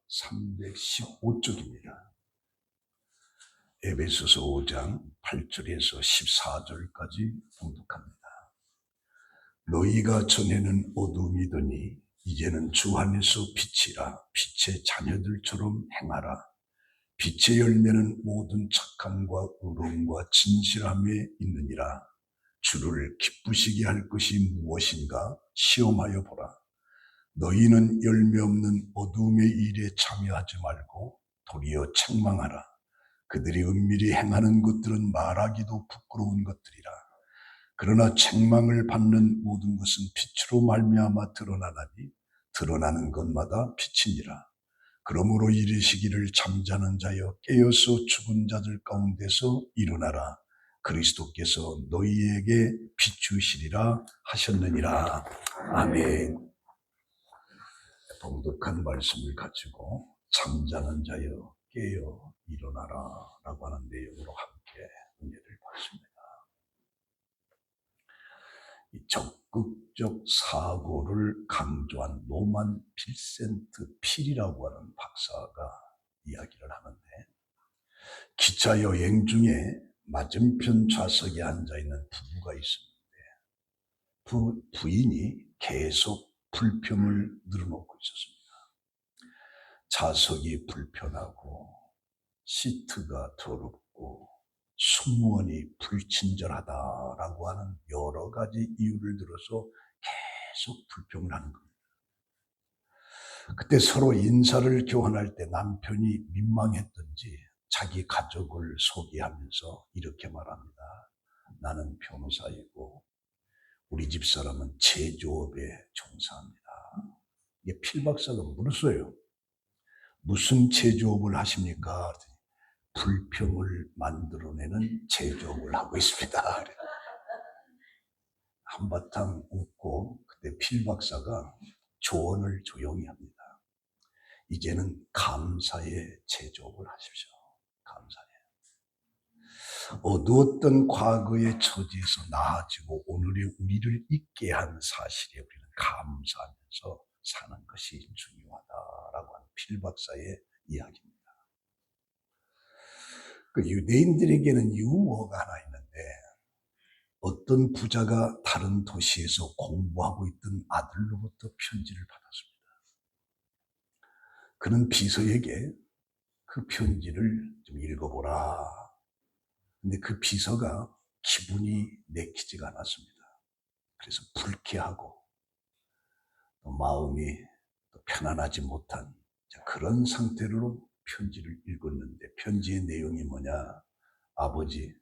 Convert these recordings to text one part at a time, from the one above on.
315쪽입니다. 에베소서 5장 8절에서 14절까지 봉독합니다. 너희가 전에는 어둠이더니 이제는 주 안에서 빛이라. 빛의 자녀들처럼 행하라. 빛의 열매는 모든 착함과 의로움과 진실함에 있느니라. 주를 기쁘시게 할 것이 무엇인가 시험하여 보라. 너희는 열매 없는 어둠의 일에 참여하지 말고 도리어 책망하라. 그들이 은밀히 행하는 것들은 말하기도 부끄러운 것들이라. 그러나 책망을 받는 모든 것은 빛으로 말미암아 드러나나니 드러나는 것마다 빛이니라. 그러므로 이르시기를 잠자는 자여 깨어서 죽은 자들 가운데서 일어나라. 그리스도께서 너희에게 비추시리라 하셨느니라. 아멘. 봉독한 말씀을 가지고 잠자는 자여 깨어 일어나라 라고 하는 내용으로 함께 은혜를 받습니다. 이 적극적 사고를 강조한 노만 빌센트 필이라고 하는 박사가 이야기를 하는데, 기차 여행 중에 맞은편 좌석에 앉아있는 부부가 있었는데 부인이 계속 불평을 늘어놓고 있었습니다. 좌석이 불편하고 시트가 더럽고 승무원이 불친절하다라고 하는 여러 가지 이유를 들어서 계속 불평을 하는 겁니다. 그때 서로 인사를 교환할 때 남편이 민망했던지 자기 가족을 소개하면서 이렇게 말합니다. 나는 변호사이고 우리 집사람은 제조업에 종사합니다. 이게 필 박사가 물었어요. 무슨 제조업을 하십니까? 불평을 만들어내는 제조업을 하고 있습니다. 한바탕 웃고 그때 필 박사가 조언을 조용히 합니다. 이제는 감사의 제조업을 하십시오. 감사의. 어두웠던 과거의 처지에서 나아지고 오늘의 우리를 있게 한 사실에 우리는 감사하면서 사는 것이 중요하다라고 하는 필 박사의 이야기입니다. 그 유대인들에게는 유머가 하나 있는데, 어떤 부자가 다른 도시에서 공부하고 있던 아들로부터 편지를 받았습니다. 그는 비서에게 그 편지를 좀 읽어보라. 근데 그 비서가 기분이 내키지가 않았습니다. 그래서 불쾌하고 또 마음이 또 편안하지 못한 그런 상태로 편지를 읽었는데, 편지의 내용이 뭐냐? 아버지,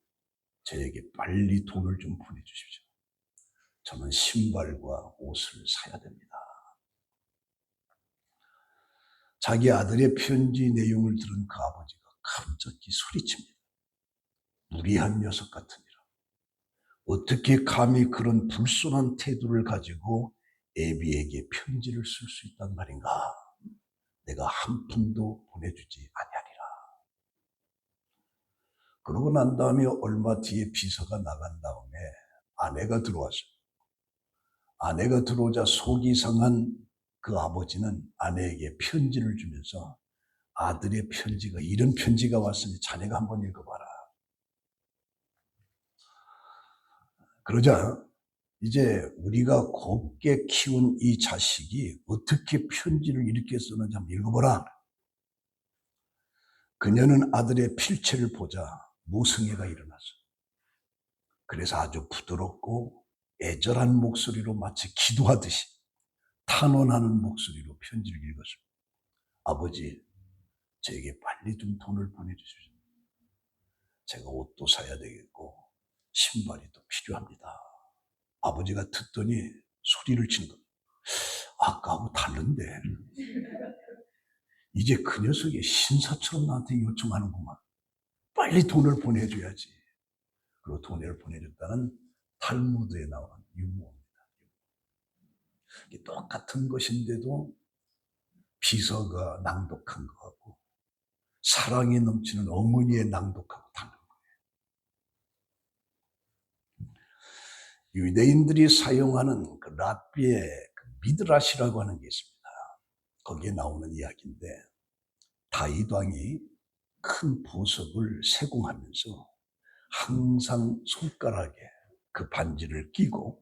저에게 빨리 돈을 좀 보내주십시오. 저는 신발과 옷을 사야 됩니다. 자기 아들의 편지 내용을 들은 그 아버지가 갑자기 소리칩니다. 무리한 녀석 같으니라. 어떻게 감히 그런 불손한 태도를 가지고 애비에게 편지를 쓸 수 있단 말인가? 내가 한 푼도 보내주지 아니하리라. 그러고 난 다음에 얼마 뒤에 비서가 나간 다음에 아내가 들어왔어요. 아내가 들어오자 속이 상한 그 아버지는 아내에게 편지를 주면서 아들의 편지가, 이런 편지가 왔으니 자네가 한번 읽어봐라. 그러자 이제 우리가 곱게 키운 이 자식이 어떻게 편지를 이렇게 쓰는지 한번 읽어보라. 그녀는 아들의 필체를 보자 모성애가 일어났어요. 그래서 아주 부드럽고 애절한 목소리로 마치 기도하듯이 탄원하는 목소리로 편지를 읽었습니다. 아버지, 저에게 빨리 좀 돈을 보내주십시오. 제가 옷도 사야 되겠고 신발이 또 필요합니다. 아버지가 듣더니 소리를 치는 겁니다. 아까하고 다른데 이제 그 녀석이 신사처럼 나한테 요청하는구만. 빨리 돈을 보내줘야지. 그리고 돈을 보내줬다는 탈무드에 나오는 유머입니다. 똑같은 것인데도 비서가 낭독한 것하고 사랑이 넘치는 어머니의 낭독하고 다른 거예요. 유대인들이 사용하는 그 랍비의 그 미드라시라고 하는 게 있습니다. 거기에 나오는 이야기인데, 다윗 왕이 큰 보석을 세공하면서 항상 손가락에 그 반지를 끼고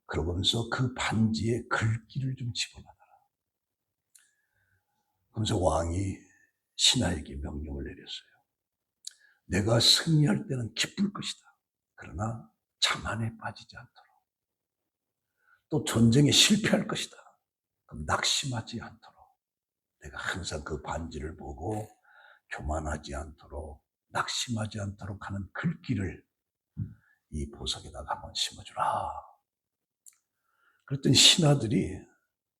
그러면서 그 반지에 글귀를 좀 집어넣어라. 그러면서 왕이 신하에게 명령을 내렸어요. 내가 승리할 때는 기쁠 것이다. 그러나 자만에 빠지지 않도록. 또 전쟁에 실패할 것이다. 그럼 낙심하지 않도록. 내가 항상 그 반지를 보고 교만하지 않도록, 낙심하지 않도록 하는 글귀를 이 보석에다가 한번 심어주라. 그랬더니 신하들이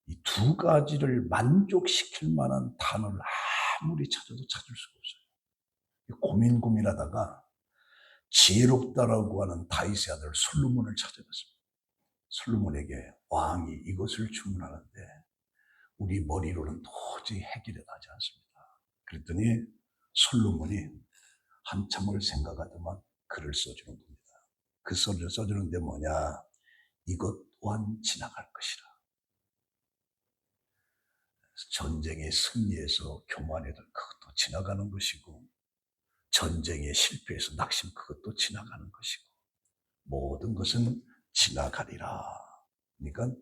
이 두 가지를 만족시킬 만한 단어를 아무리 찾아도 찾을 수가 없어요. 고민하다가 지혜롭다라고 하는 다윗의 아들 솔로몬을 찾아갔습니다. 솔로몬에게 왕이 이것을 주문하는데 우리 머리로는 도저히 해결이 나지 않습니다. 그랬더니 솔로몬이 한참을 생각하더만 글을 써주는 겁니다. 그 글을 써주는데 뭐냐? 이것 또한 지나갈 것이라. 전쟁에 승리해서 교만해도 그것도 지나가는 것이고 전쟁에 실패해서 낙심 그것도 지나가는 것이고 모든 것은 지나가리라. 그러니까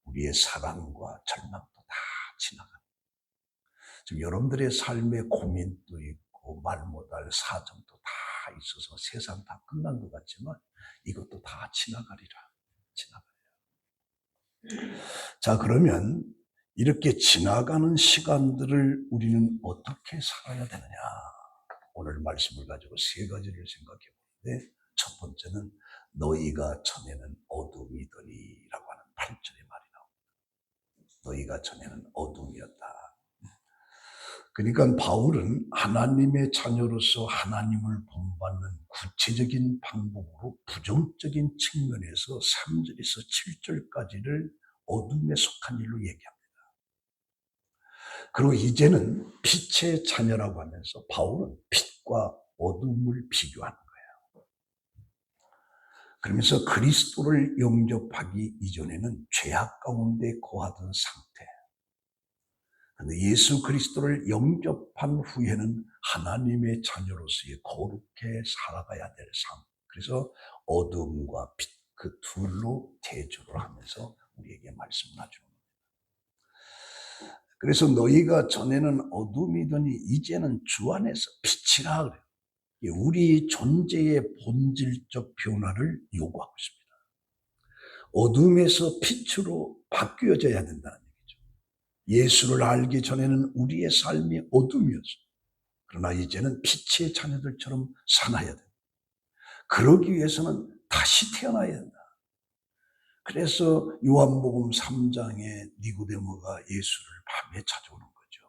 우리의 사랑과 절망도 다 지나가는. 지금 여러분들의 삶에 고민도 있고 말 못할 사정도 다 있어서 세상 다 끝난 것 같지만 이것도 다 지나가리라. 지나가리라. 자, 그러면 이렇게 지나가는 시간들을 우리는 어떻게 살아야 되느냐? 오늘 말씀을 가지고 세 가지를 생각해 보는데 첫 번째는 너희가 전에는 어둠이더니라고 하는 8절의 말이 나옵니다. 너희가 전에는 어둠이었다. 그러니까 바울은 하나님의 자녀로서 하나님을 본받는 구체적인 방법으로 부정적인 측면에서 3절에서 7절까지를 어둠에 속한 일로 얘기합니다. 그리고 이제는 빛의 자녀라고 하면서 바울은 빛과 어둠을 비교하는 거예요. 그러면서 그리스도를 영접하기 이전에는 죄악 가운데 거하던 상태. 그런데 예수 그리스도를 영접한 후에는 하나님의 자녀로서의 거룩해 살아가야 될 삶. 그래서 어둠과 빛, 그 둘로 대조를 하면서 우리에게 말씀을 해주는 겁니다. 그래서 너희가 전에는 어둠이더니 이제는 주 안에서 빛이라 그래요. 우리 존재의 본질적 변화를 요구하고 있습니다. 어둠에서 빛으로 바뀌어져야 된다는 얘기죠. 예수를 알기 전에는 우리의 삶이 어둠이었어요. 그러나 이제는 빛의 자녀들처럼 살아야 된다. 그러기 위해서는 다시 태어나야 된다. 그래서 요한복음 3장에 니고데모가 예수를 밤에 찾아오는 거죠.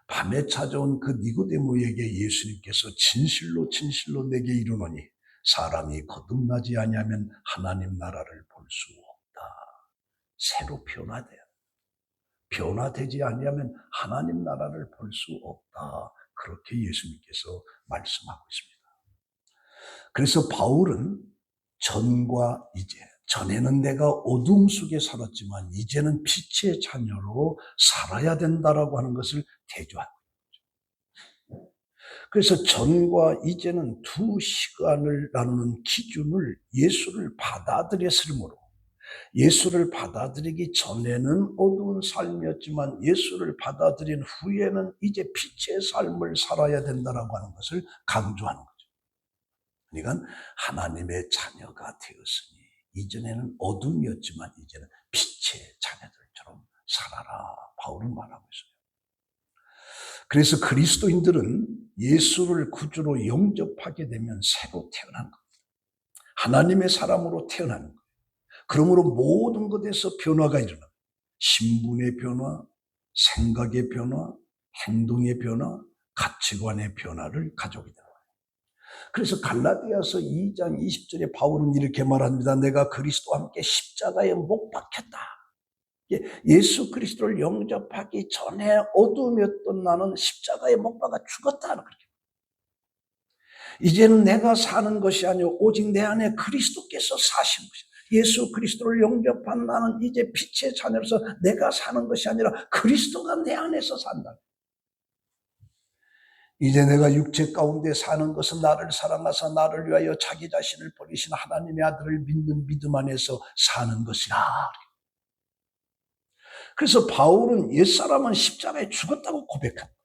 밤에 찾아온 그 니고데모에게 예수님께서 진실로 진실로 내게 이르노니 사람이 거듭나지 아니하면 하나님 나라를 볼 수 없다. 새로 변화돼야 변화되지 아니하면 하나님 나라를 볼 수 없다. 그렇게 예수님께서 말씀하고 있습니다. 그래서 바울은 전과 이제, 전에는 내가 어둠 속에 살았지만 이제는 빛의 자녀로 살아야 된다라고 하는 것을 대조하는 거죠. 그래서 전과 이제는 두 시간을 나누는 기준을 예수를 받아들였으므로 예수를 받아들이기 전에는 어두운 삶이었지만 예수를 받아들인 후에는 이제 빛의 삶을 살아야 된다라고 하는 것을 강조하는 거죠. 그러니까 하나님의 자녀가 되었으니 이전에는 어둠이었지만 이제는 빛의 자녀들처럼 살아라. 바울은 말하고 있어요. 그래서 그리스도인들은 예수를 구주로 영접하게 되면 새로 태어난 겁니다. 하나님의 사람으로 태어나는 거예요. 그러므로 모든 것에서 변화가 일어납니다. 신분의 변화, 생각의 변화, 행동의 변화, 가치관의 변화를 가져오게 됩니다. 그래서 갈라디아서 2장 20절에 바울은 이렇게 말합니다. 내가 그리스도와 함께 십자가에 못 박혔다. 예수 그리스도를 영접하기 전에 어둠이었던 나는 십자가에 못 박아 죽었다. 그렇게. 이제는 내가 사는 것이 아니오 오직 내 안에 그리스도께서 사신 것이다. 예수 그리스도를 영접한 나는 이제 빛의 자녀로서 내가 사는 것이 아니라 그리스도가 내 안에서 산다. 이제 내가 육체 가운데 사는 것은 나를 사랑하사 나를 위하여 자기 자신을 버리신 하나님의 아들을 믿는 믿음 안에서 사는 것이라. 그래서 바울은 옛사람은 십자가에 죽었다고 고백합니다.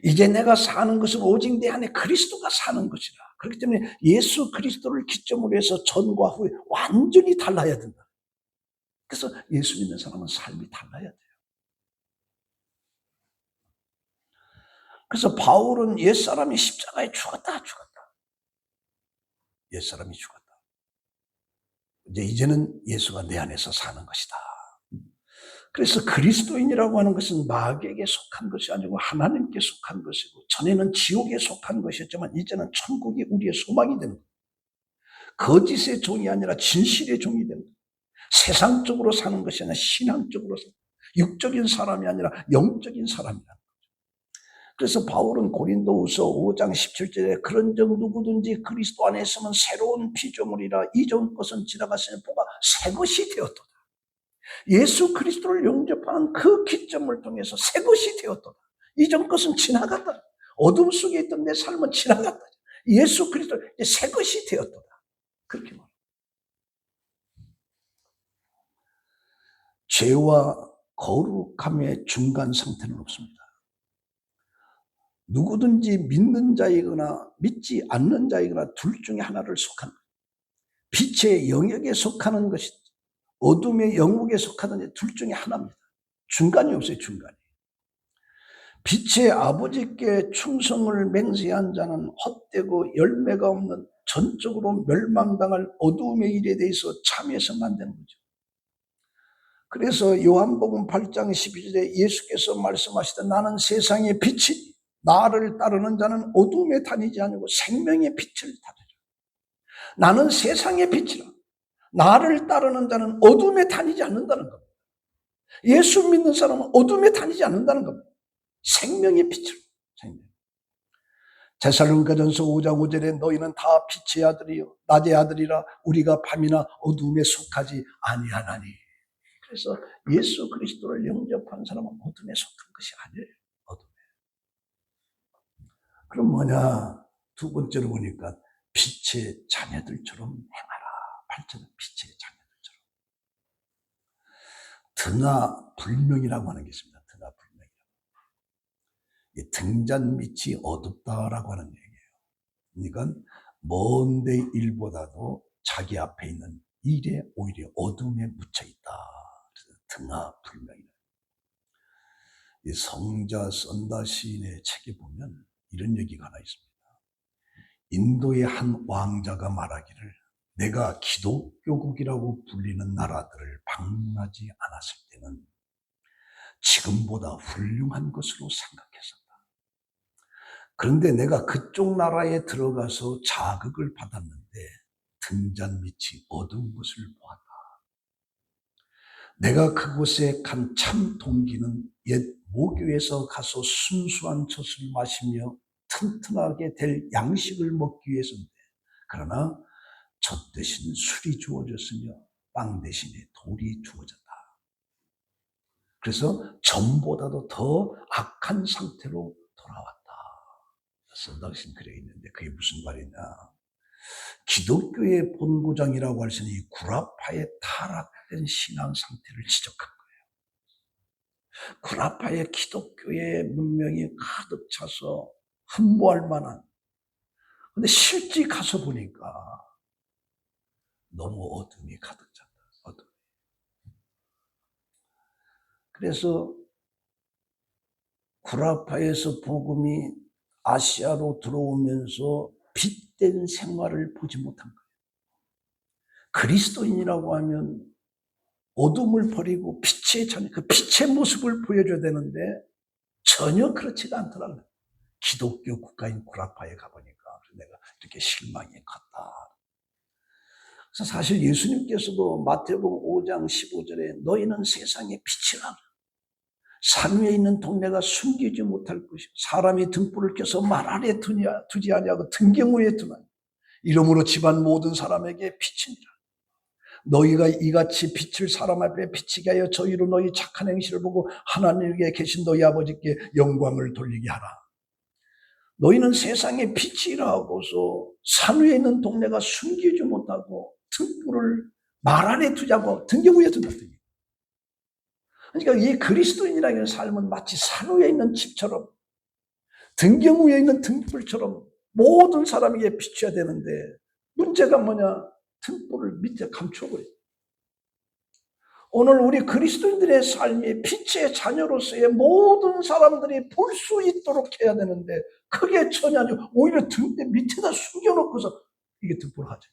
이제 내가 사는 것은 오직 내 안에 그리스도가 사는 것이라. 그렇기 때문에 예수 그리스도를 기점으로 해서 전과 후에 완전히 달라야 된다. 그래서 예수 믿는 사람은 삶이 달라야 돼요. 그래서 바울은 옛사람이 십자가에 죽었다. 옛사람이 죽었다. 이제는 예수가 내 안에서 사는 것이다. 그래서 그리스도인이라고 하는 것은 마귀에게 속한 것이 아니고 하나님께 속한 것이고, 전에는 지옥에 속한 것이었지만 이제는 천국이 우리의 소망이 되는 거예요. 거짓의 종이 아니라 진실의 종이 되는 거예요. 세상적으로 사는 것이 아니라 신앙적으로 사는 거예요. 육적인 사람이 아니라 영적인 사람이라는 거죠. 그래서 바울은 고린도후서 5장 17절에 그런즉 누구든지 그리스도 안에 있으면 새로운 피조물이라 이전 것은 지나갔으니 보가 새 것이 되었도다. 예수 그리스도를 영접하는 그 기점을 통해서 새 것이 되었도다. 이전 것은 지나갔다. 어둠 속에 있던 내 삶은 지나갔다. 예수 그리스도 새 것이 되었도다. 그렇게 말합니다. 죄와 거룩함의 중간 상태는 없습니다. 누구든지 믿는 자이거나 믿지 않는 자이거나 둘 중에 하나를 속한 거예요. 빛의 영역에 속하는 것이든 어둠의 영역에 속하는 둘 중에 하나입니다. 중간이 없어요. 중간이. 빛의 아버지께 충성을 맹세한 자는 헛되고 열매가 없는 전적으로 멸망당할 어두움의 일에 대해서 참여해서는 안 되는 거죠. 그래서 요한복음 8장 12절에 예수께서 말씀하시되 나는 세상의 빛이니 나를 따르는 자는 어두움에 다니지 아니고 생명의 빛을 따르리라. 나는 세상의 빛이라. 나를 따르는 자는 어둠에 다니지 않는다는 겁니다. 예수 믿는 사람은 어둠에 다니지 않는다는 겁니다. 생명의 빛으로. 데살로니가전서 5장 5절에 너희는 다 빛의 아들이요 낮의 아들이라 우리가 밤이나 어둠에 속하지 아니하나니. 그래서 예수 그리스도를 영접한 사람은 어둠에 속한 것이 아니에요. 어둠에. 그럼 뭐냐? 두 번째로 보니까 빛의 자녀들처럼 행하라. 8절은 빛의 자녀들처럼. 드나 불명이라고 하는 게 있습니다. 드나 불명. 이 등잔 밑이 어둡다라고 하는 얘기예요. 그러니까 먼 데 일보다도 자기 앞에 있는 일에 오히려 어둠에 묻혀 있다. 드나 불명이다. 이 성자 썬다 시인의 책에 보면 이런 얘기가 하나 있습니다. 인도의 한 왕자가 말하기를 내가 기독교국이라고 불리는 나라들을 방문하지 않았을 때는 지금보다 훌륭한 것으로 생각했었다. 그런데 내가 그쪽 나라에 들어가서 자극을 받았는데 등잔 밑이 어두운 것을 보았다. 내가 그곳에 간 참 동기는 옛 모교에서 가서 순수한 젖을 마시며 튼튼하게 될 양식을 먹기 위해서인데, 그러나 젖 대신 술이 주어졌으며 빵 대신에 돌이 주어졌다. 그래서 전보다도 더 악한 상태로 돌아왔다. 썬다신 글에 있는데 그게 무슨 말이냐? 기독교의 본고장이라고 할 수 있는 이 구라파의 타락된 신앙 상태를 지적한 거예요. 구라파의 기독교의 문명이 가득 차서 흠모할 만한. 근데 실제 가서 보니까 너무 어둠이 가득 찼다. 어둠. 그래서 구라파에서 복음이 아시아로 들어오면서 빛된 생활을 보지 못한 거예요. 그리스도인이라고 하면 어둠을 버리고 빛의 자녀, 그 빛의 모습을 보여줘야 되는데 전혀 그렇지가 않더라고요. 기독교 국가인 구라파에 가보니까 내가 이렇게 실망이 컸다. 그래서 사실 예수님께서도 마태복음 5장 15절에 너희는 세상의 빛이라. 산 위에 있는 동네가 숨기지 못할 것이고 사람이 등불을 켜서 말 아래 두지 아니하고 등경 위에 두나 이러므로 집안 모든 사람에게 빛이니라. 너희가 이같이 빛을 사람 앞에 비치게 하여 저희로 너희 착한 행실을 보고 하나님께 계신 너희 아버지께 영광을 돌리게 하라. 너희는 세상의 빛이라 하고서 산 위에 있는 동네가 숨기지 못하고 등불을 말 안에 두자고 등경 위에 둔다. 그러니까 이 그리스도인이라는 삶은 마치 산 위에 있는 집처럼 등경 위에 있는 등불처럼 모든 사람에게 비춰야 되는데 문제가 뭐냐? 등불을 밑에 감춰버려요. 오늘 우리 그리스도인들의 삶이 빛의 자녀로서의 모든 사람들이 볼 수 있도록 해야 되는데 그게 전혀 아니고 오히려 등대 밑에다 숨겨놓고서 이게 등불을 하죠.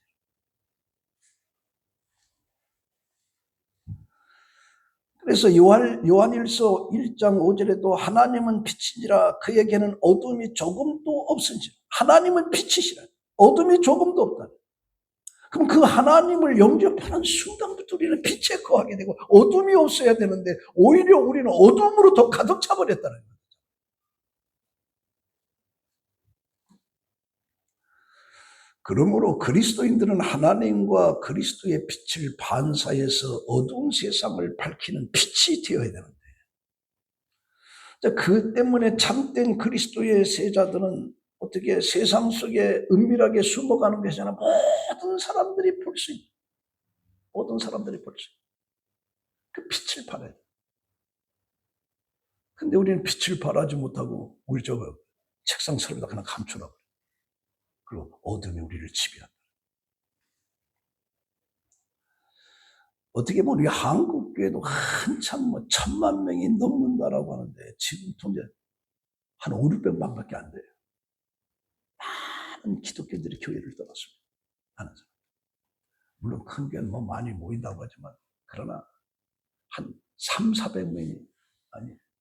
그래서 요한일서 1장 5절에도 하나님은 빛이니라 그에게는 어둠이 조금도 없은지. 하나님은 빛이시라. 어둠이 조금도 없다. 그럼 그 하나님을 영접하는 순간부터 우리는 빛에 거하게 되고 어둠이 없어야 되는데 오히려 우리는 어둠으로 더 가득 차버렸다는 거예요. 그러므로 그리스도인들은 하나님과 그리스도의 빛을 반사해서 어두운 세상을 밝히는 빛이 되어야 되는데 그 때문에 참된 그리스도의 세자들은 어떻게 세상 속에 은밀하게 숨어가는 것이 아니라 모든 사람들이 볼 수 있는 모든 사람들이 볼 수 있는 그 빛을 발해야 돼. 근데 우리는 빛을 발하지 못하고 우리 저거 책상 서랍에다 그냥 감추라고 그리고 어둠이 우리를 지배한다. 어떻게 보면 우리 한국교회도 한참 1,000만 명이 넘는다라고 하는데 지금 통제 한 5, 600만밖에 안 돼요. 많은 기독교인들이 교회를 떠났습니다. 하는 사람. 물론 큰 교회는 많이 모인다고 하지만 그러나 한 3, 400명이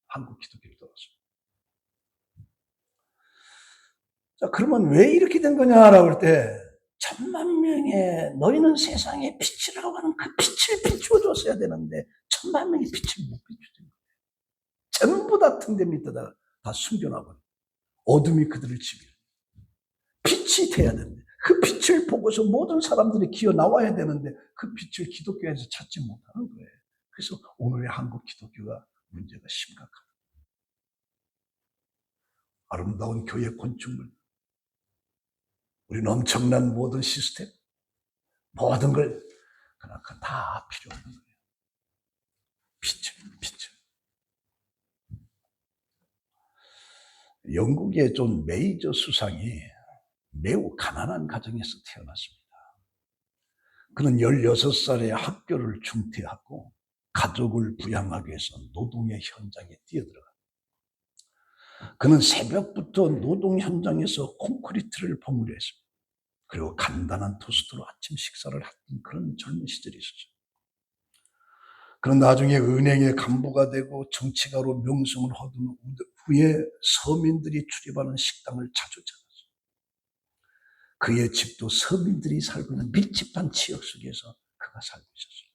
한국 기독교를 떠났습니다. 자, 그러면 왜 이렇게 된 거냐라고 할 때 1,000만 명의 너희는 세상의 빛이라고 하는 그 빛을 비추어줬어야 되는데 1,000만 명이 빛을 못 비추는 거예요. 전부 다 등대 밑에다가 다 숨겨놔버려. 어둠이 그들을 지배해. 빛이 돼야 되는데 그 빛을 보고서 모든 사람들이 기어 나와야 되는데 그 빛을 기독교에서 찾지 못하는 거예요. 그래서 오늘의 한국 기독교가 문제가 심각합니다. 아름다운 교회 건축물, 우리는 엄청난 모든 시스템, 모든 걸 그냥 다 필요 없는 거예요. 빛을. 영국의 존 메이저 수상이 매우 가난한 가정에서 태어났습니다. 그는 16살에 학교를 중퇴하고 가족을 부양하기 위해서 노동의 현장에 뛰어들어갑니다. 그는 새벽부터 노동 현장에서 콘크리트를 버무려 했습니다. 그리고 간단한 토스트로 아침 식사를 했던 그런 젊은 시절이 있었죠. 그는 나중에 은행의 간부가 되고 정치가로 명성을 얻은 후에 서민들이 출입하는 식당을 자주 찾았어요. 그의 집도 서민들이 살고 있는 밀집한 지역 속에서 그가 살고 있었어요.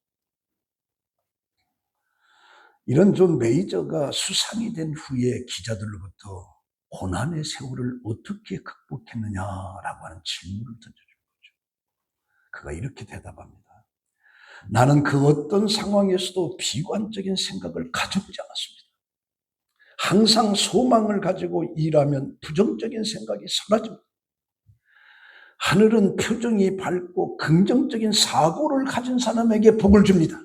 이런 존 메이저가 수상이 된 후에 기자들로부터 고난의 세월을 어떻게 극복했느냐라고 하는 질문을 던져준 거죠. 그가 이렇게 대답합니다. 나는 그 어떤 상황에서도 비관적인 생각을 가져보지 않았습니다. 항상 소망을 가지고 일하면 부정적인 생각이 사라집니다. 하늘은 표정이 밝고 긍정적인 사고를 가진 사람에게 복을 줍니다.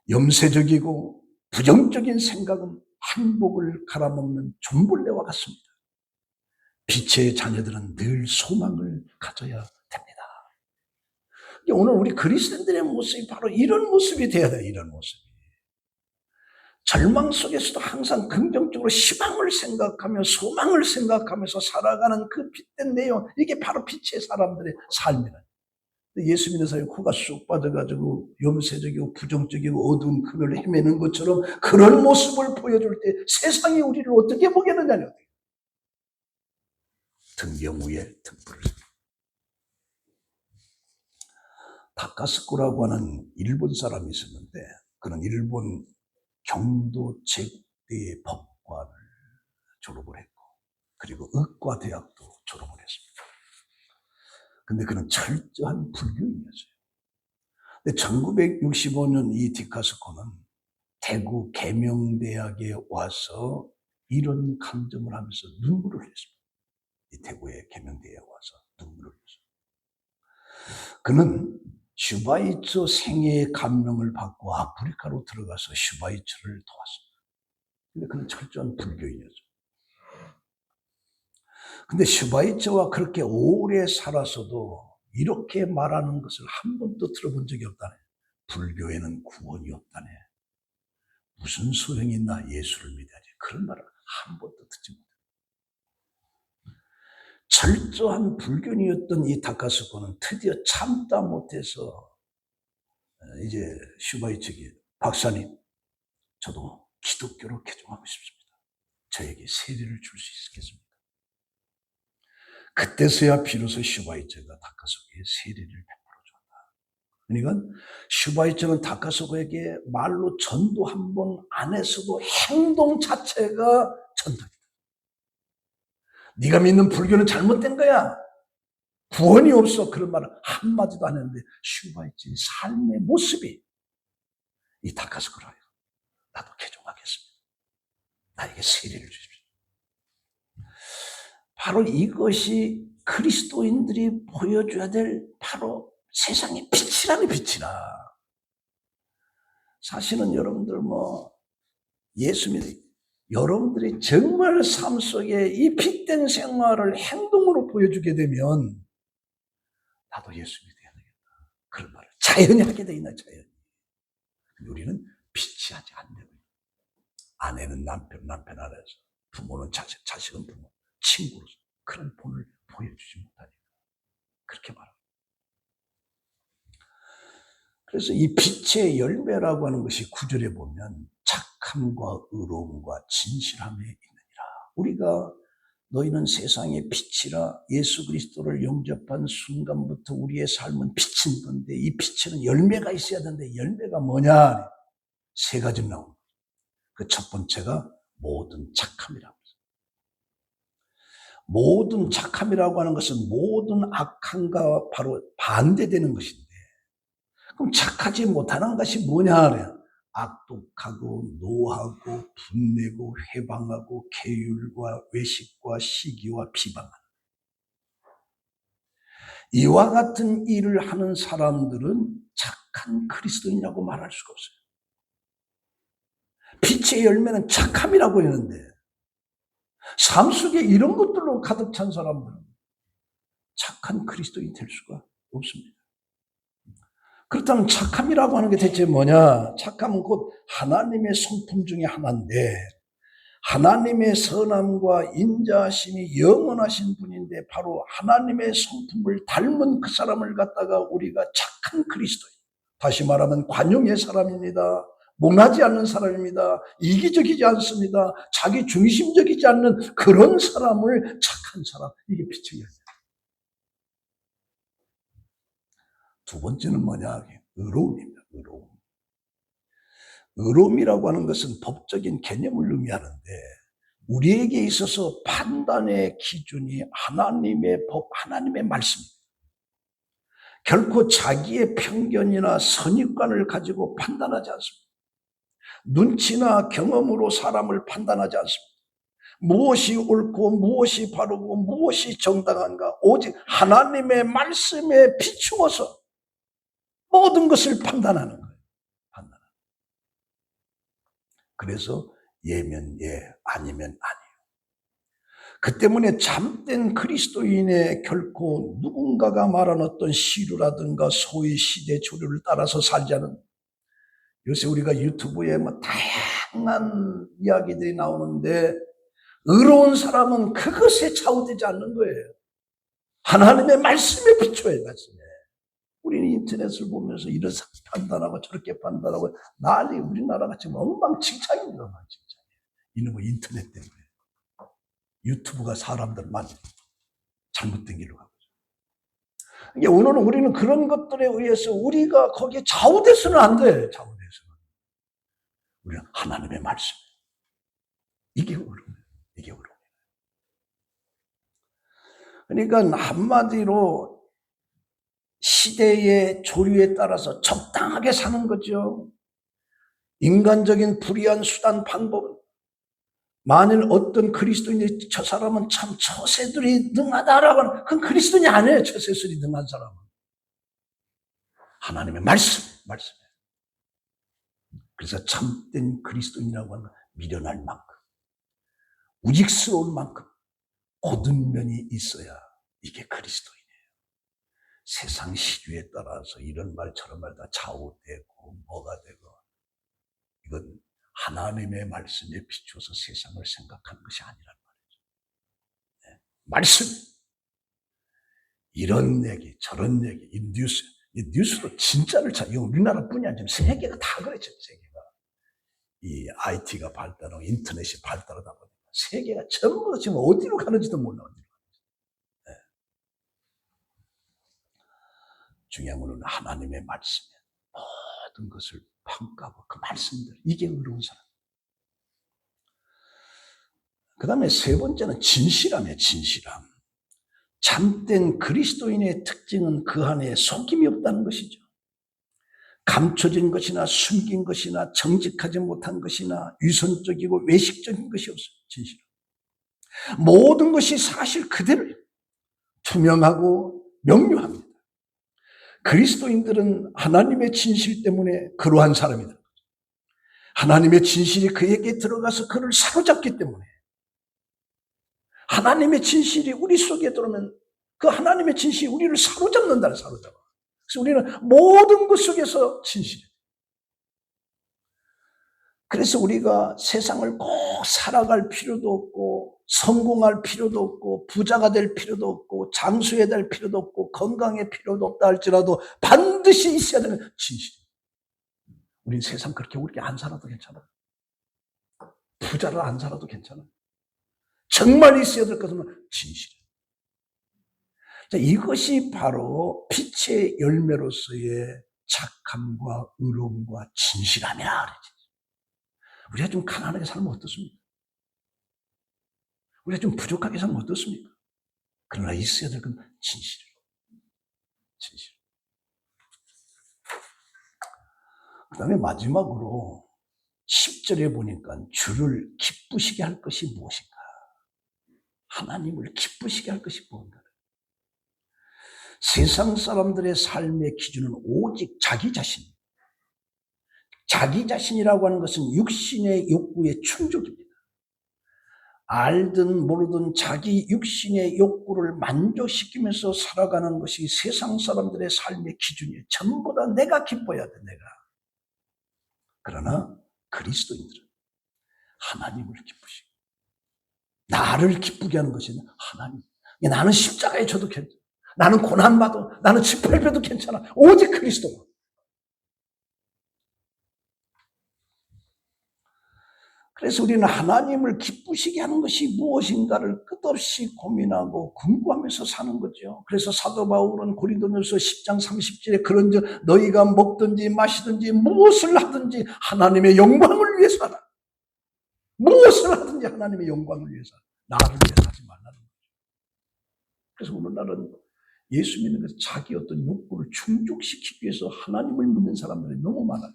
염세적이고 부정적인 생각은 행복을 갈아먹는 존벌레와 같습니다. 빛의 자녀들은 늘 소망을 가져야 됩니다. 오늘 우리 그리스도인들의 모습이 바로 이런 모습이 돼야 돼요. 이런 모습이. 절망 속에서도 항상 긍정적으로 희망을 생각하며 소망을 생각하면서 살아가는 그 빛된 내용, 이게 바로 빛의 사람들의 삶이다. 예수 믿는 사람이 코가 쑥 빠져가지고 염세적이고 부정적이고 어두운 그늘 헤매는 것처럼 그런 모습을 보여줄 때 세상이 우리를 어떻게 보겠느냐는 등경 위에 등불을. 다카스코라고 하는 일본 사람이 있었는데 그는 일본 경도 제대의 법관을 졸업을 했고 그리고 의과대학도 졸업을 했습니다. 근데 그는 철저한 불교인이었어요. 근데 1965년 이 디카스코는 대구 계명대학에 와서 이런 감정을 하면서 눈물을 흘렸습니다. 이 대구의 개명대에 와서 눈물을 흘렸습니다. 그는 슈바이처 생애의 감명을 받고 아프리카로 들어가서 슈바이처를 도왔습니다. 근데 그는 철저한 불교인이었죠. 근데 슈바이처와 그렇게 오래 살아서도 이렇게 말하는 것을 한 번도 들어본 적이 없다네. 불교에는 구원이 없다네. 무슨 소용이 있나, 예수를 믿어야지. 그런 말을 한 번도 듣지 못해요. 철저한 불교인이었던 이 다카스코는 드디어 참다 못해서 이제 슈바이처에게, 박사님, 저도 기독교로 개종하고 싶습니다. 저에게 세례를 줄 수 있겠습니까? 그때서야 비로소 슈바이처가 다카스코에 세례를 베풀어 줬다. 그러니까 슈바이처는 다카스코에게 말로 전도 한 번 안 했어도 행동 자체가 전도이다. 네가 믿는 불교는 잘못된 거야. 구원이 없어. 그런 말을 한마디도 안 했는데 슈바이처의 삶의 모습이 이 다카스코라요. 나도 개종하겠습니다. 나에게 세례를 주십시오. 바로 이것이 그리스도인들이 보여줘야 될 바로 세상의 빛이라는 빛이라. 사실은 여러분들 예수 믿는 여러분들이 정말 삶 속에 이 빛된 생활을 행동으로 보여주게 되면 나도 예수 믿어야 되겠다. 그런 말을 자연히 하게 돼 있나, 자연히. 근데 우리는 빛이 아직 안 되고, 아내는 남편, 남편 안에서, 부모는 자식, 자식은 부모, 친구로서 그런 본을 보여주지 못하니까 그렇게 말합니다. 그래서 이 빛의 열매라고 하는 것이 9절에 보면 착함과 의로움과 진실함에 있느니라. 우리가 너희는 세상의 빛이라, 예수 그리스도를 영접한 순간부터 우리의 삶은 빛인 건데 이 빛에는 열매가 있어야 되는데 열매가 뭐냐? 세 가지 나옵니다. 그 첫 번째가 모든 착함이라고 합니다. 모든 착함이라고 하는 것은 모든 악함과 바로 반대되는 것인데, 그럼 착하지 못하는 것이 뭐냐? 악독하고 노하고 분내고 회방하고 계율과 외식과 시기와 비방하는, 이와 같은 일을 하는 사람들은 착한 그리스도인이라고 말할 수가 없어요. 빛의 열매는 착함이라고 했는데 삶 속에 이런 것들로 가득 찬 사람들은 착한 그리스도인이 될 수가 없습니다. 그렇다면 착함이라고 하는 게 대체 뭐냐? 착함은 곧 하나님의 성품 중에 하나인데, 하나님의 선함과 인자하심이 영원하신 분인데 바로 하나님의 성품을 닮은 그 사람을 갖다가 우리가 착한 그리스도인, 다시 말하면 관용의 사람입니다. 모나지 않는 사람입니다. 이기적이지 않습니다. 자기 중심적이지 않는 그런 사람을 착한 사람, 이게 빛의 열매. 두 번째는 뭐냐? 의로움입니다. 의로움. 의로움이라고 하는 것은 법적인 개념을 의미하는데 우리에게 있어서 판단의 기준이 하나님의 법, 하나님의 말씀입니다. 결코 자기의 편견이나 선입관을 가지고 판단하지 않습니다. 눈치나 경험으로 사람을 판단하지 않습니다. 무엇이 옳고 무엇이 바르고 무엇이 정당한가, 오직 하나님의 말씀에 비추어서 모든 것을 판단하는 거예요. 판단하는. 그래서 예면 예, 아니면 아니에요. 그 때문에 참된 그리스도인의 결코 누군가가 말한 어떤 시류라든가 소위 시대 조류를 따라서 살지 않은, 요새 우리가 유튜브에 다양한 이야기들이 나오는데 의로운 사람은 그것에 좌우되지 않는 거예요. 하나님의 말씀에 비춰야, 말씀에. 우리는 인터넷을 보면서 이렇게 판단하고 저렇게 판단하고 난리, 우리나라가 지금 엉망진창입니다. 엉망진창. 이놈의 인터넷 때문에. 유튜브가 사람들 많이 잘못된 길로 가고 있어요. 이게 오늘은 우리는 그런 것들에 의해서 우리가 거기에 좌우돼서는 안 돼. 좌우돼서는. 우리는 하나님의 말씀. 이게 의로움이에요. 이게 의로움이에요. 그러니까 한마디로 시대의 조류에 따라서 적당하게 사는 거죠. 인간적인 불의한 수단, 방법, 만일 어떤 그리스도인이 저 사람은 참 처세들이 능하다라고 하면 그건 그리스도인이 아니에요. 처세들이 능한 사람은. 하나님의 말씀. 그래서 참된 그리스도인이라고 하는 건 미련할 만큼, 우직스러울 만큼 고든 면이 있어야 이게 그리스도인이에요. 세상 시류에 따라서 이런 말 저런 말 다 좌우되고 뭐가 되고, 이건 하나님의 말씀에 비추어서 세상을 생각하는 것이 아니란 말이죠. 네. 말씀, 이런 얘기 저런 얘기, 이 뉴스로 진짜를 찾아. 우리나라뿐이 아니라 세계가 다 그렇죠. 세계가 이 IT가 발달하고 인터넷이 발달하다 보니까 세계가 전부 지금 어디로 가는지도 몰라. 네. 중요한 것은 하나님의 말씀에 모든 것을 평가하고 그 말씀들, 이게 의로운 사람. 그 다음에 세 번째는 진실함이에요. 진실함. 참된 그리스도인의 특징은 그 안에 속임이 없다는 것이죠. 감춰진 것이나 숨긴 것이나 정직하지 못한 것이나 위선적이고 외식적인 것이 없어요. 진실함. 모든 것이 사실 그대로예요. 투명하고 명료합니다. 그리스도인들은 하나님의 진실 때문에 그러한 사람이다. 하나님의 진실이 그에게 들어가서 그를 사로잡기 때문에, 하나님의 진실이 우리 속에 들어오면 그 하나님의 진실이 우리를 사로잡는다. 사로잡아. 그래서 우리는 모든 것 속에서 진실이에요. 그래서 우리가 세상을 꼭 살아갈 필요도 없고, 성공할 필요도 없고, 부자가 될 필요도 없고, 장수해야 될 필요도 없고, 건강에 필요도 없다 할지라도 반드시 있어야 되는 진실이에요. 우린 세상 그렇게 우리가 안 살아도 괜찮아. 부자를 안 살아도 괜찮아. 정말 있어야 될 것은 진실이에요. 이것이 바로 빛의 열매로서의 착함과 의로움과 진실함이라. 우리가 좀 가난하게 살면 어떻습니까? 우리가 좀 부족하게 살면 어떻습니까? 그러나 있어야 될 건 진실이에요. 진실. 그 다음에 마지막으로 10절에 보니까 주를 기쁘시게 할 것이 무엇인가? 하나님을 기쁘시게 할 것이 무엇인가? 세상 사람들의 삶의 기준은 오직 자기 자신. 자기 자신이라고 하는 것은 육신의 욕구의 충족입니다. 알든 모르든 자기 육신의 욕구를 만족시키면서 살아가는 것이 세상 사람들의 삶의 기준이에요. 전부 다 내가 기뻐야 돼, 내가. 그러나 그리스도인들은 하나님을 기쁘시고, 나를 기쁘게 하는 것이 하나님. 나는 십자가에 져도 괜찮아. 나는 고난받아도, 나는 짓밟혀도 괜찮아. 오직 그리스도. 그래서 우리는 하나님을 기쁘시게 하는 것이 무엇인가를 끝없이 고민하고 궁금하면서 사는 거죠. 그래서 사도 바울은 고린도전서 10장 30절에 그런즉 너희가 먹든지 마시든지 무엇을 하든지 하나님의 영광을 위해서 하라. 무엇을 하든지 하나님의 영광을 위해서 하라. 나를 위해서 하지 말라는 거죠. 그래서 오늘날은 예수 믿는 것은 자기 어떤 욕구를 충족시키기 위해서 하나님을 믿는 사람들이 너무 많아요.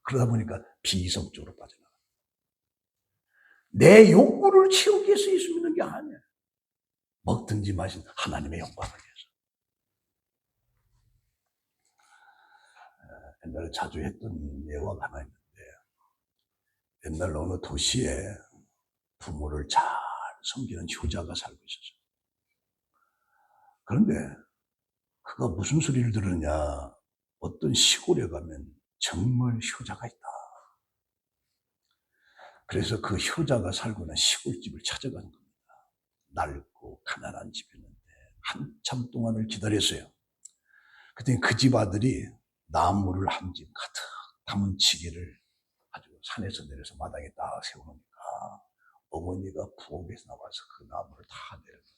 그러다 보니까 비이성적으로 빠져나가요. 내 욕구를 채우기 위해서 예수 믿는 게 아니야. 먹든지 마신 하나님의 영광을 위해서. 옛날에 자주 했던 예화가 하나 있는데, 옛날 어느 도시에 부모를 잘 섬기는 효자가 살고 있었어요. 그런데 그가 무슨 소리를 들으냐, 어떤 시골에 가면 정말 효자가 있다. 그래서 그 효자가 살고 있는 시골집을 찾아간 겁니다. 낡고 가난한 집이었는데 한참 동안을 기다렸어요. 그랬더니 그 집 아들이 나무를 한 집 가득 담은 지게를 아주 산에서 내려서 마당에 딱 세워놓으니까 어머니가 부엌에서 나와서 그 나무를 다 내려서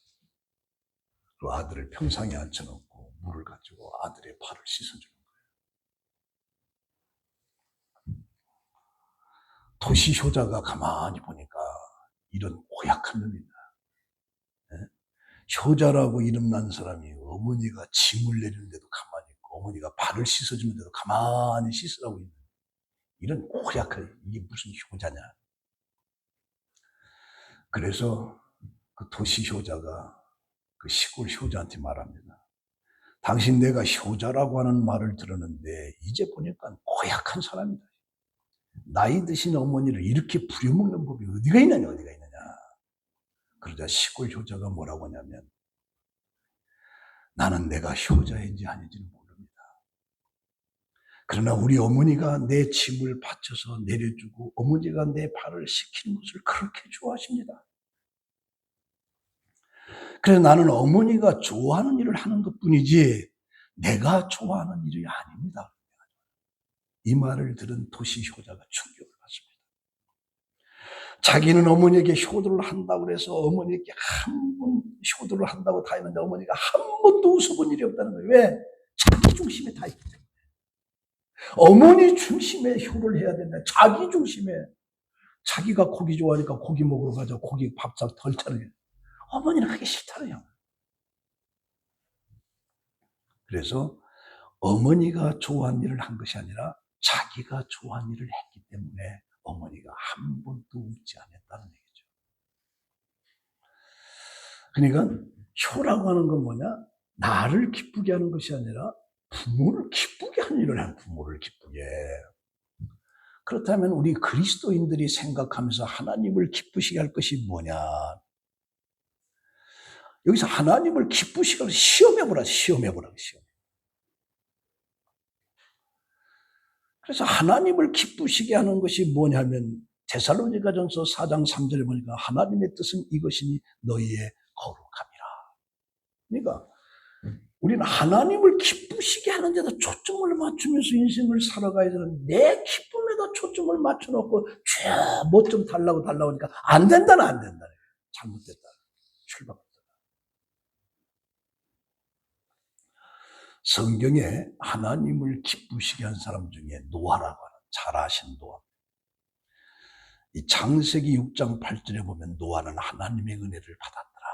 그 아들을 평상에 앉혀놓고 물을 가지고 아들의 발을 씻어주는 거예요. 도시 효자가 가만히 보니까 이런 고약한 놈이다. 효자라고 이름난 사람이 어머니가 짐을 내리는데도 가만히 있고 어머니가 발을 씻어주는데도 가만히 씻으라고 있는 이런 고약한, 이게 무슨 효자냐. 그래서 그 도시 효자가 그 시골 효자한테 말합니다. 당신 내가 효자라고 하는 말을 들었는데 이제 보니까 고약한 사람이다. 나이 드신 어머니를 이렇게 부려먹는 법이 어디가 있느냐. 그러자 시골 효자가 뭐라고 하냐면 나는 내가 효자인지 아닌지는 모릅니다. 그러나 우리 어머니가 내 짐을 받쳐서 내려주고 어머니가 내 발을 씻기는 것을 그렇게 좋아하십니다. 그래서 나는 어머니가 좋아하는 일을 하는 것뿐이지 내가 좋아하는 일이 아닙니다. 이 말을 들은 도시 효자가 충격을 받습니다. 자기는 어머니에게 효도를 한다고 해서 어머니에게 한 번 효도를 한다고 다 했는데 어머니가 한 번도 웃어본 일이 없다는 거예요. 왜? 자기 중심에 다 있기 때문에. 어머니 중심에 효를 해야 된다. 자기 중심에. 자기가 고기 좋아하니까 고기 먹으러 가자. 고기 밥상 덜 차려요. 어머니는 그게 싫다네요. 그래서 어머니가 좋아하는 일을 한 것이 아니라 자기가 좋아하는 일을 했기 때문에 어머니가 한 번도 웃지 않았다는 얘기죠. 그러니까 효라고 하는 건 뭐냐? 나를 기쁘게 하는 것이 아니라 부모를 기쁘게 하는 일을 한 부모를 기쁘게. 그렇다면 우리 그리스도인들이 생각하면서 하나님을 기쁘시게 할 것이 뭐냐? 여기서 하나님을 기쁘시게 하면서 시험해보라. 그래서 하나님을 기쁘시게 하는 것이 뭐냐면 데살로니가전서 4장 3절에 보니까 하나님의 뜻은 이것이니 너희의 거룩함이라. 그러니까 우리는 하나님을 기쁘시게 하는 데다 초점을 맞추면서 인생을 살아가야 되는 내 기쁨에다 초점을 맞춰놓고 뭐 좀 달라고 하니까 안 된다. 잘못됐다. 출발했다. 성경에 하나님을 기쁘시게 한 사람 중에 노아라고 하는 잘하신 노아. 이 창세기 6장 8절에 보면 노아는 하나님의 은혜를 받았더라.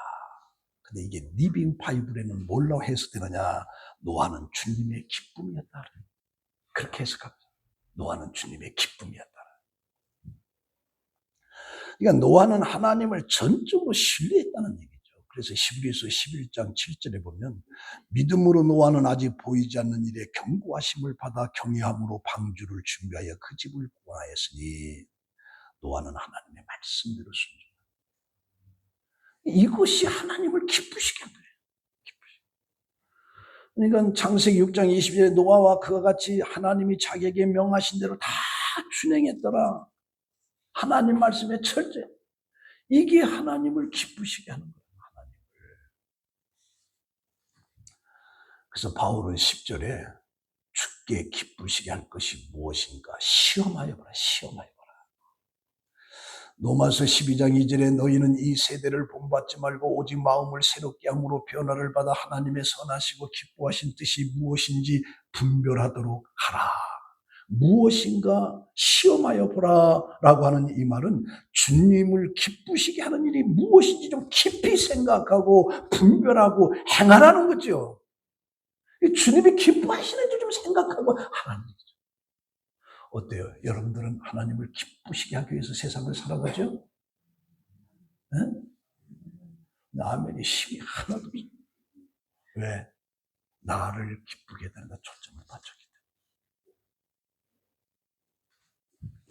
근데 이게 리빙 바이블에는 뭘로 해석되느냐? 노아는 주님의 기쁨이었다. 그렇게 해석합니다. 노아는 주님의 기쁨이었다. 그러니까 노아는 하나님을 전적으로 신뢰했다는 얘기죠. 그래서 히브리서 11장 7절에 보면 믿음으로 노아는 아직 보이지 않는 일에 경고하심을 받아 경외함으로 방주를 준비하여 그 집을 구하였으니 노아는 하나님의 말씀대로 순종한다. 이것이 하나님을 기쁘시게 한 거예요. 그러니까 창세기 6장 20절에 노아와 그와 같이 하나님이 자기에게 명하신 대로 다 준행했더라. 하나님 말씀에 철저해. 이게 하나님을 기쁘시게 하는 거예요. 하나님을. 그래서 바울은 10절에 주께 기쁘시게 할 것이 무엇인가 시험하여 보라. 로마서 12장 2절에 너희는 이 세대를 본받지 말고 오직 마음을 새롭게 함으로 변화를 받아 하나님의 선하시고 기뻐하신 뜻이 무엇인지 분별하도록 하라. 무엇인가 시험하여 보라 라고 하는 이 말은 주님을 기쁘시게 하는 일이 무엇인지 좀 깊이 생각하고 분별하고 행하라는 거죠. 주님이 기뻐하시는지 좀 생각하고 하라는 거죠. 어때요? 여러분들은 하나님을 기쁘시게 하기 위해서 세상을 살아가죠? 네? 아멘이 힘이 하나도 없어요. 왜? 나를 기쁘게 하는 데 초점을 맞췄기 때문에.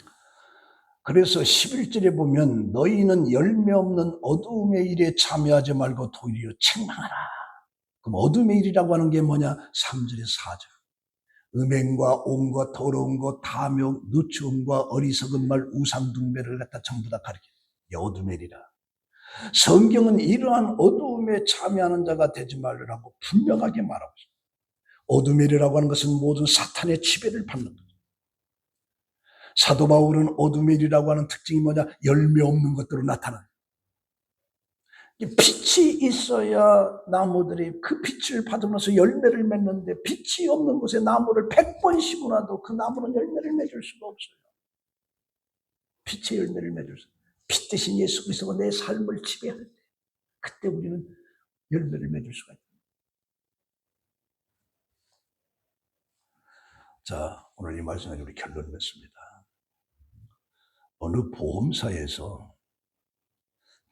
그래서 11절에 보면 너희는 열매 없는 어두움의 일에 참여하지 말고 도리어 책망하라. 그럼 어둠의 일이라고 하는 게 뭐냐? 3절에 4절. 음행과 옹과 더러운 것, 탐욕, 누추음과 어리석은 말, 우상숭배를 갖다 전부 다 가리켜. 어둠의 일이라. 성경은 이러한 어두움에 참여하는 자가 되지 말라고 분명하게 말하고 있습니다. 어둠의 일이라고 하는 것은 모든 사탄의 지배를 받는 거죠. 사도 바울은 어둠의 일이라고 하는 특징이 뭐냐? 열매 없는 것들로 나타나요. 빛이 있어야 나무들이 그 빛을 받으면서 열매를 맺는데 빛이 없는 곳에 나무를 100번 심어놔도 그 나무는 열매를 맺을 수가 없어요. 빛의 열매를 맺을 수. 빛 대신 예수 그리스도가 내 삶을 지배할 때 그때 우리는 열매를 맺을 수가 있다. 자, 오늘 이 말씀에 우리 결론을 맺습니다. 어느 보험사에서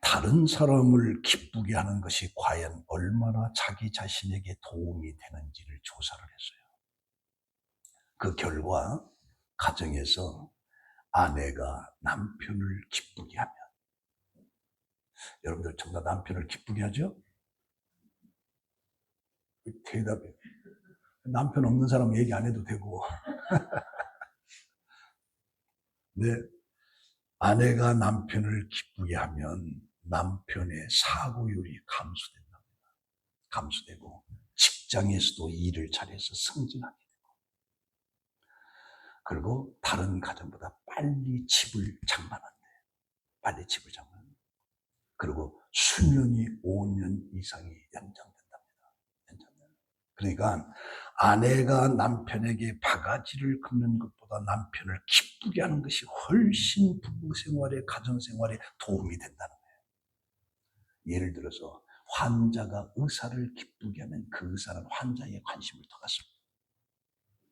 다른 사람을 기쁘게 하는 것이 과연 얼마나 자기 자신에게 도움이 되는지를 조사를 했어요. 그 결과 가정에서 아내가 남편을 기쁘게 하면, 여러분들 정말 남편을 기쁘게 하죠? 대답이에요. 남편 없는 사람 얘기 안 해도 되고. 네, 아내가 남편을 기쁘게 하면 남편의 사고율이 감소되고 직장에서도 일을 잘해서 승진하게 되고, 그리고 다른 가정보다 빨리 집을 장만한대. 그리고 수명이 5년 이상이 연장된답니다. 그러니까 아내가 남편에게 바가지를 긁는 것보다 남편을 기쁘게 하는 것이 훨씬 부부 생활에, 가정 생활에 도움이 된다는 거예요. 예를 들어서 환자가 의사를 기쁘게 하면 그 의사는 환자의 관심을 더 갖습니다.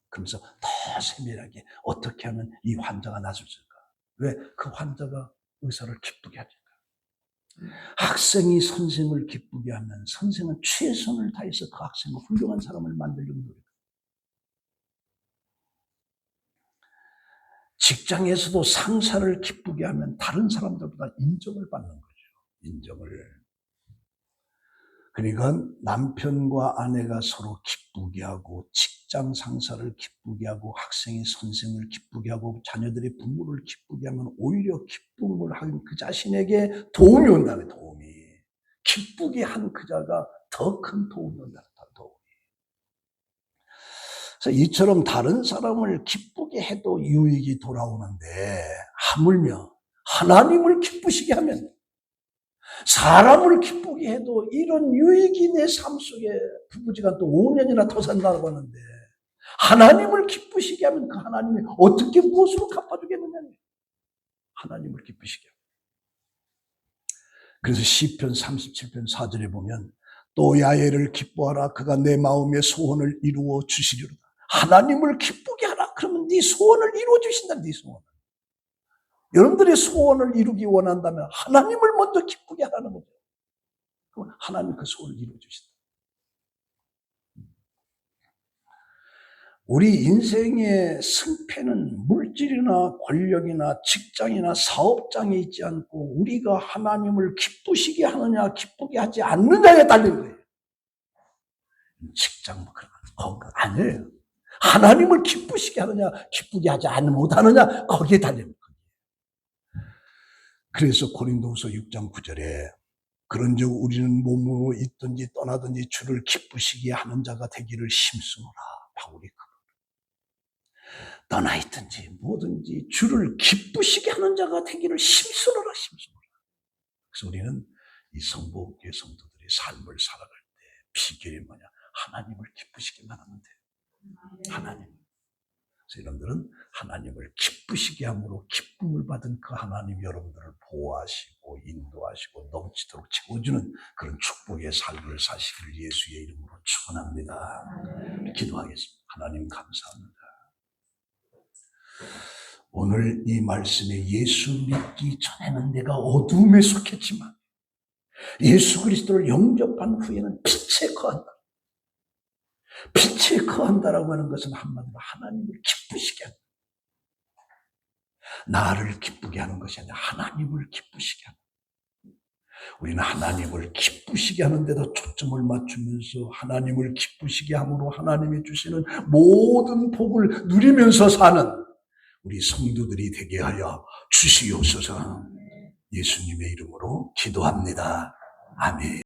그러면서 더 세밀하게 어떻게 하면 이 환자가 나아질 수 있을까? 왜? 그 환자가 의사를 기쁘게 하니까. 학생이 선생을 기쁘게 하면 선생은 최선을 다해서 그 학생을 훌륭한 사람을 만들려고 노력해요. 직장에서도 상사를 기쁘게 하면 다른 사람들보다 인정을 받는 거죠. 인정을. 그러니까 남편과 아내가 서로 기쁘게 하고, 직장 상사를 기쁘게 하고, 학생이 선생을 기쁘게 하고, 자녀들의 부모를 기쁘게 하면 오히려 기쁨을 한 그 자신에게 도움이 온다는, 도움이. 기쁘게 한 그 자가 더 큰 도움이 온다는, 도움이. 그래서 이처럼 다른 사람을 기쁘게 해도 유익이 돌아오는데, 하물며 하나님을 기쁘시게 하면, 사람을 기쁘게 해도 이런 유익이 내 삶 속에, 부부지간 또 5년이나 더 산다고 하는데, 하나님을 기쁘시게 하면 그 하나님이 어떻게 무엇으로 갚아주겠느냐. 하나님을 기쁘시게 하면. 그래서 시편 37편 4절에 보면, 또 야훼를 기뻐하라. 그가 내 마음의 소원을 이루어 주시리로다. 하나님을 기쁘게 하라. 그러면 네 소원을 이루어 주신다. 네 소원을. 여러분들의 소원을 이루기 원한다면 하나님을 먼저 기쁘게 하라는 거죠. 그럼 하나님 그 소원을 이루어 주신다. 우리 인생의 승패는 물질이나 권력이나 직장이나 사업장에 있지 않고 우리가 하나님을 기쁘시게 하느냐 기쁘게 하지 않느냐에 달린 거예요. 직장 뭐 그런 거 아니에요. 하나님을 기쁘시게 하느냐 기쁘게 하지 않으면 못하느냐 거기에 달린 거예요. 그래서 고린도후서 6장 9절에 그런즉 우리는 몸으로 있든지 떠나든지 주를 기쁘시게 하는 자가 되기를 힘쓰노라. 바울이 떠나 있든지 뭐든지 주를 기쁘시게 하는 자가 되기를 힘쓰노라. 그래서 우리는 이 성도교회 성도들의 삶을 살아갈 때 비결이 뭐냐? 하나님을 기쁘시게만 하면 돼요. 하나님. 그래서 여러분들은 하나님을 기쁘시게 함으로 기쁨을 받은 그 하나님 여러분들을 보호하시고 인도하시고 넘치도록 채워주는 그런 축복의 삶을 사시기를 예수의 이름으로 축원합니다. 기도하겠습니다. 하나님 감사합니다. 오늘 이 말씀에 예수 믿기 전에는 내가 어두움에 속했지만 예수 그리스도를 영접한 후에는 빛에 거한다. 빛에 거한다라고 하는 것은 한마디로 하나님을 기쁘시게 한다. 나를 기쁘게 하는 것이 아니라 하나님을 기쁘시게 한다. 우리는 하나님을 기쁘시게 하는 데도 초점을 맞추면서 하나님을 기쁘시게 함으로 하나님이 주시는 모든 복을 누리면서 사는 우리 성도들이 되게 하여 주시옵소서. 예수님의 이름으로 기도합니다. 아멘.